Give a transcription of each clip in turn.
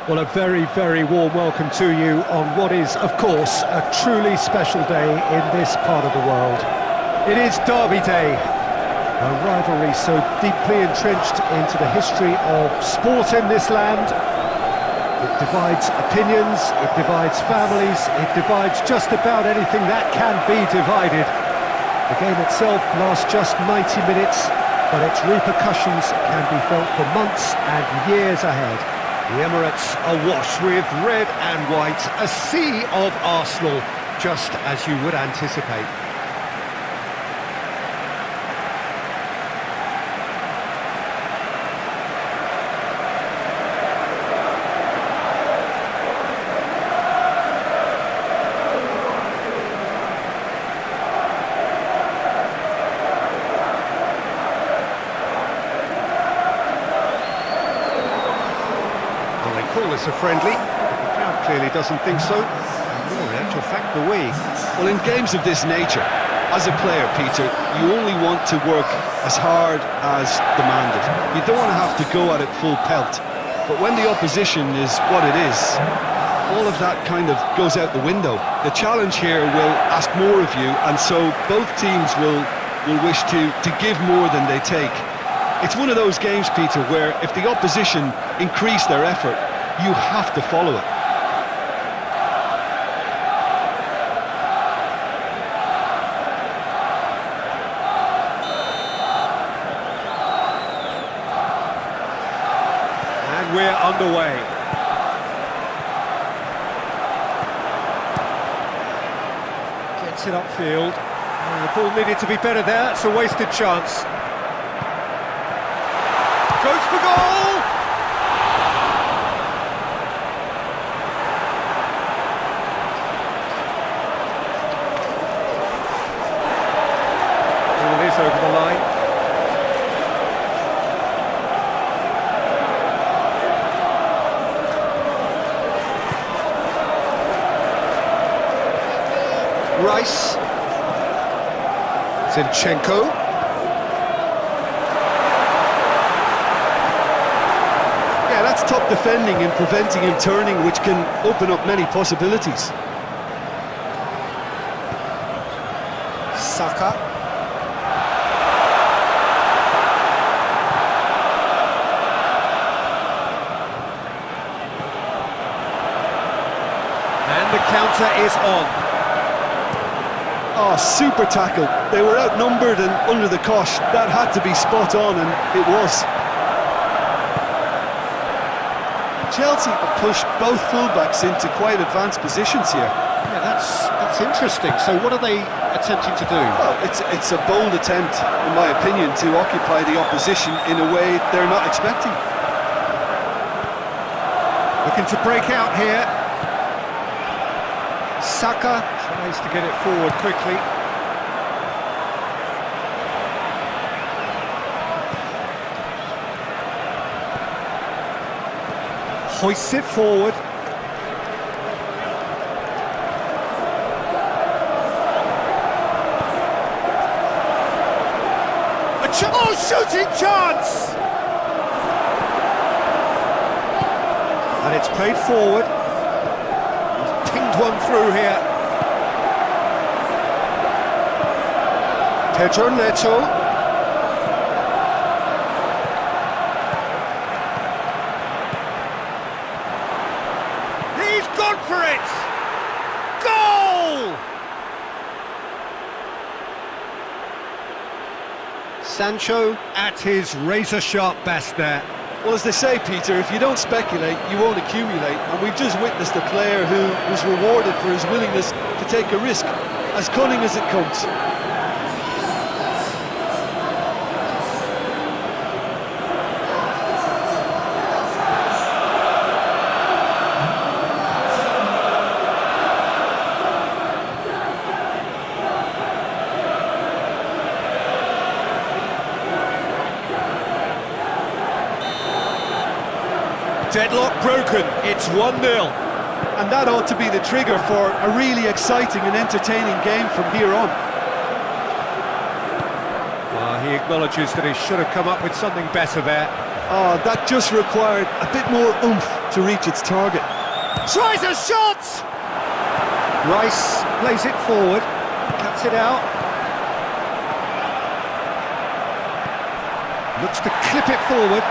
Well, a very, very warm welcome to you on what is, of course, a truly special day in this part of the world. It is Derby Day, a rivalry so deeply entrenched into the history of sport in this land. It divides opinions, it divides families, it divides just about anything that can be divided. The game itself lasts just 90 minutes, but its repercussions can be felt for months and years ahead. The Emirates awash with red and white, a sea of Arsenal, just as you would anticipate. Call this a friendly, but the crowd clearly doesn't think so. No, in actual fact, the way. Well, in games of this nature, as a player, Peter, you only want to work as hard as demanded. You don't want to have to go at it full pelt. But when the opposition is what it is, all of that kind of goes out the window. The challenge here will ask more of you, and so both teams will wish to give more than they take. It's one of those games, Peter, where if the opposition increase their effort, you have to follow it. And we're underway. Gets it upfield. Oh, the ball needed to be better there. It's a wasted chance. Goes for goal! Over the line. Rice. Zinchenko. Yeah, that's top defending and preventing him turning, which can open up many possibilities. Saka. And the counter is on. Oh, super tackle. They were outnumbered and under the cosh. That had to be spot on, and it was. Chelsea have pushed both fullbacks into quite advanced positions here. Yeah, that's interesting. So what are they attempting to do? Well, it's a bold attempt, in my opinion, to occupy the opposition in a way they're not expecting. Looking to break out here. Saka tries to get it forward quickly. Hoists it forward. Shooting chance! And it's played forward. He's pinged one through here. Pedro Neto. He's gone for it! Goal! Sancho at his razor-sharp best there. Well, as they say, Peter, if you don't speculate, you won't accumulate. And we've just witnessed a player who was rewarded for his willingness to take a risk, as cunning as it comes. Deadlock broken, it's 1-0. And that ought to be the trigger for a really exciting and entertaining game from here on. Well, he acknowledges that he should have come up with something better there. Oh, that just required a bit more oomph to reach its target. Tries a shot! Rice plays it forward, cuts it out. Looks to clip it forward.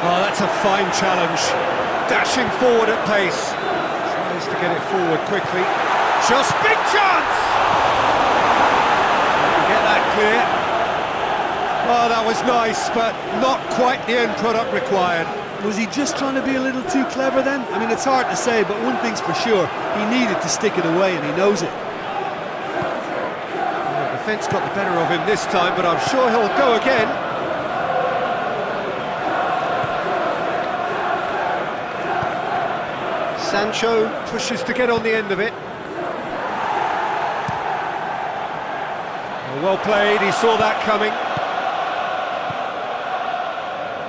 Oh, that's a fine challenge. Dashing forward at pace. Tries to get it forward quickly. Just big chance! Get that clear. Oh, that was nice, but not quite the end product required. Was he just trying to be a little too clever then? I mean, it's hard to say, but one thing's for sure, he needed to stick it away and he knows it. Well, the defence got the better of him this time, but I'm sure he'll go again. Sancho pushes to get on the end of it. Well played, he saw that coming.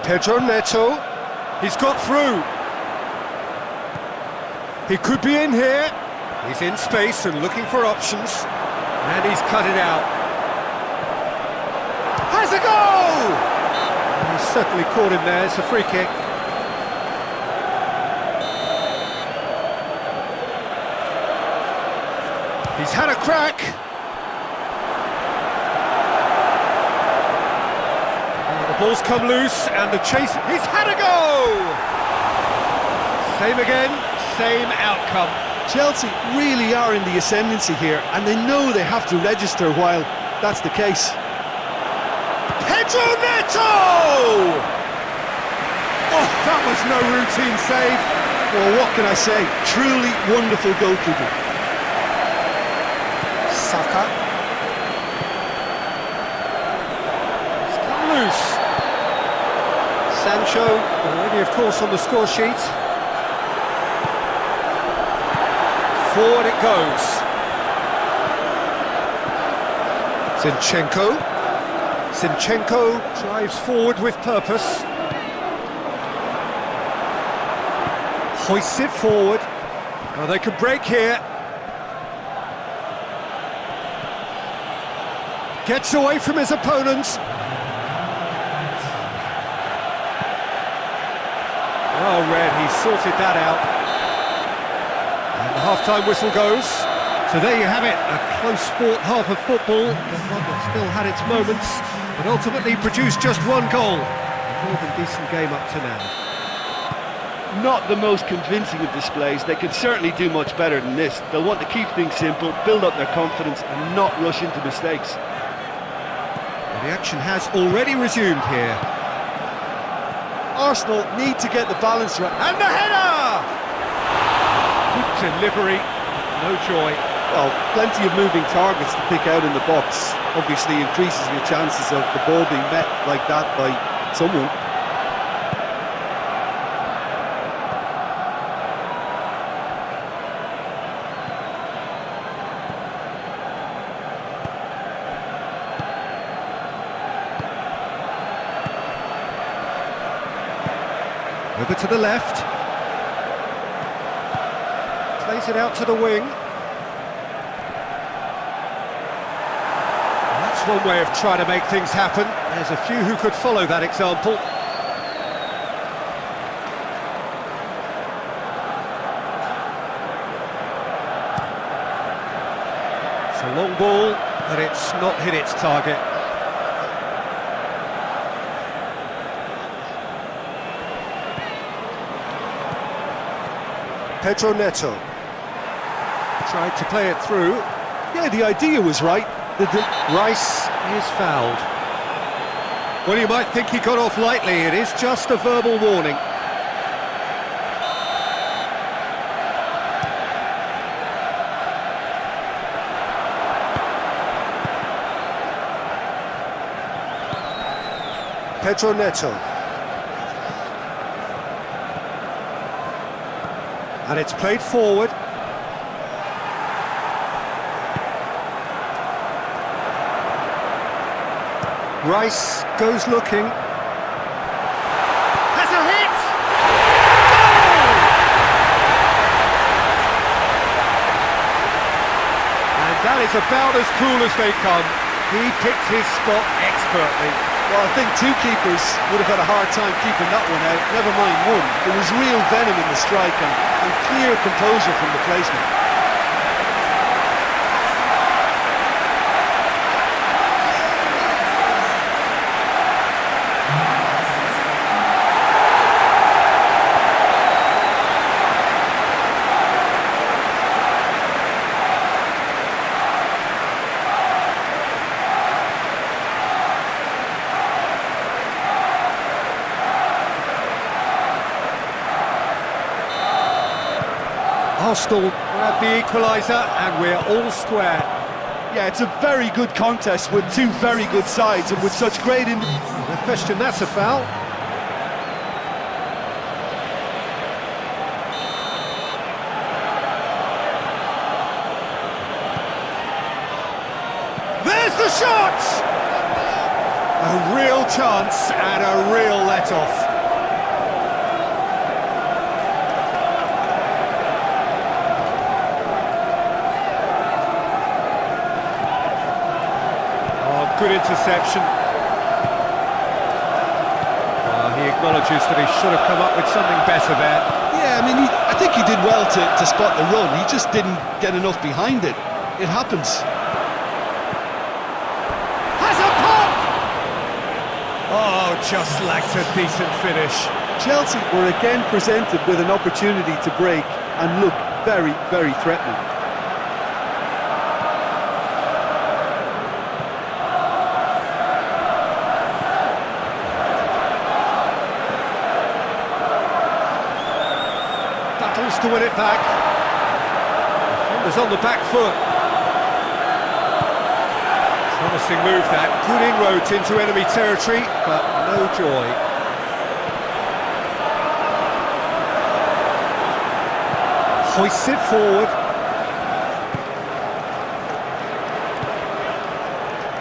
Pedro Neto, he's got through. He could be in here. He's in space and looking for options. And he's cut it out. Has a goal! He's certainly caught him there, it's a free kick. He's had a crack. Ball's come loose, and the chase, he's had a go! Same again, same outcome. Chelsea really are in the ascendancy here, and they know they have to register while that's the case. Pedro Neto! Oh, that was no routine save. Well, what can I say? Truly wonderful goalkeeping. Saka. It's come loose. Sancho, already of course on the score sheet. Forward it goes. Zinchenko drives forward with purpose. Hoists it forward. Now they could break here. Gets away from his opponents. Oh, Red, he sorted that out. And the half-time whistle goes. So there you have it, a close-fought half of football, but one that still had its moments, but ultimately produced just one goal. A more than decent game up to now. Not the most convincing of displays. They could certainly do much better than this. They'll want to keep things simple, build up their confidence, and not rush into mistakes. Well, the action has already resumed here. Arsenal need to get the balance right. And the header! Good delivery, no joy. Well, plenty of moving targets to pick out in the box. Obviously increases your chances of the ball being met like that by someone. Over to the left. Plays it out to the wing. That's one way of trying to make things happen. There's a few who could follow that example. It's a long ball, but it's not hit its target. Pedro Neto tried to play it through. Yeah, the idea was right. Rice is fouled. Well, you might think he got off lightly. It is just a verbal warning. Pedro Neto. And it's played forward. Rice goes looking. Has a hit! Goal! And that is about as cool as they come. He picked his spot expertly. Well, I think two keepers would have had a hard time keeping that one out, never mind one. There was real venom in the strike and clear composure from the placement. Arsenal grab the equaliser and we're all square. Yeah, it's a very good contest with two very good sides and with such great... No question, that's a foul. There's the shot! A real chance and a real let-off. Good interception. He acknowledges that he should have come up with something better there. Yeah, I mean, I think he did well to spot the run. He just didn't get enough behind it. It happens. Has a pop! Oh, just lacked a decent finish. Chelsea were again presented with an opportunity to break and look very, very threatening. To win it back. Defenders on the back foot. Promising move that. Good inroads into enemy territory, but no joy. Hoists it forward.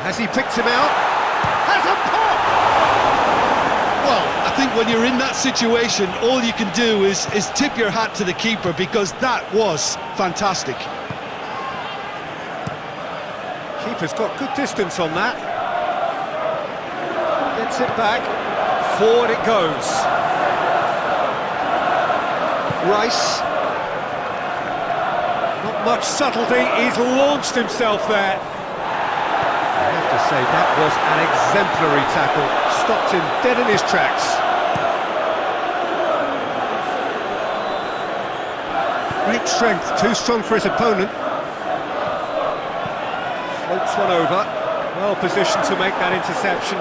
Has he picked him out? Has a pop! Well, I think when you're in that situation, all you can do is tip your hat to the keeper because that was fantastic. Keeper's got good distance on that. Gets it back. Forward it goes. Rice. Not much subtlety. He's launched himself there. I have to say, that was an exemplary tackle. Stopped him dead in his tracks. Great strength, too strong for his opponent. Floats one over. Well positioned to make that interception.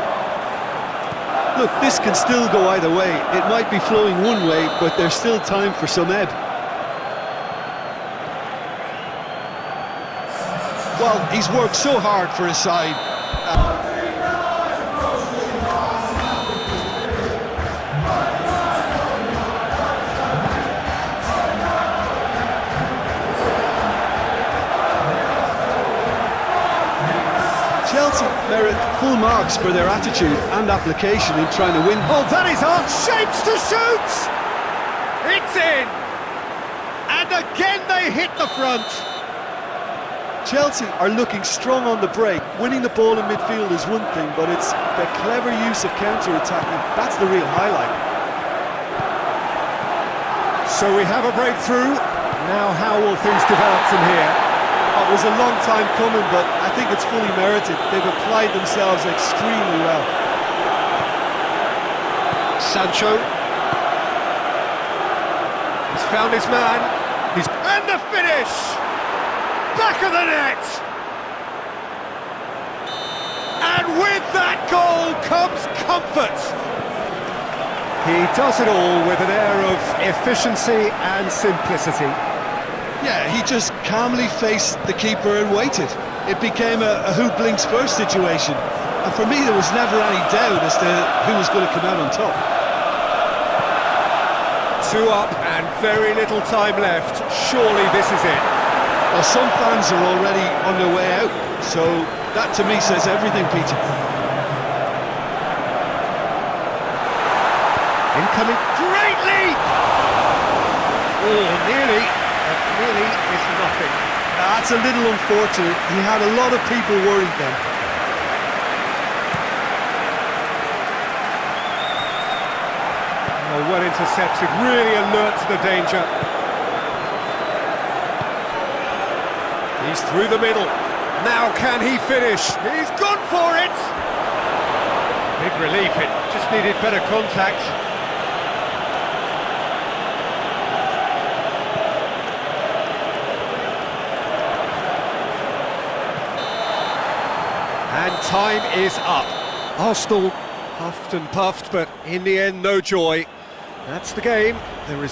Look, this can still go either way. It might be flowing one way, but there's still time for some ebb. Well, he's worked so hard for his side. Chelsea merit full marks for their attitude and application in trying to win. Oh, that is hard shapes to shoot! It's in! And again they hit the front! Chelsea are looking strong on the break. Winning the ball in midfield is one thing, but it's the clever use of counter-attacking. That's the real highlight. So we have a breakthrough. Now how will things develop from here? It was a long time coming, but I think it's fully merited. They've applied themselves extremely well. Sancho. He's found his man. And the finish! Back of the net! And with that goal comes comfort. He does it all with an air of efficiency and simplicity. Yeah, he just calmly faced the keeper and waited. It became a who blinks first situation. And for me, there was never any doubt as to who was going to come out on top. 2 up and very little time left. Surely this is it. Well, some fans are already on their way out. So that to me says everything, Peter. Incoming. Great leap! Oh, nearly. Really is nothing. That's a little unfortunate. He had a lot of people worried then. Oh, well intercepted, really alert to the danger. He's through the middle. Now can he finish? He's gone for it! Big relief, it just needed better contact. And time is up. Arsenal huffed and puffed, but in the end, no joy. That's the game. There is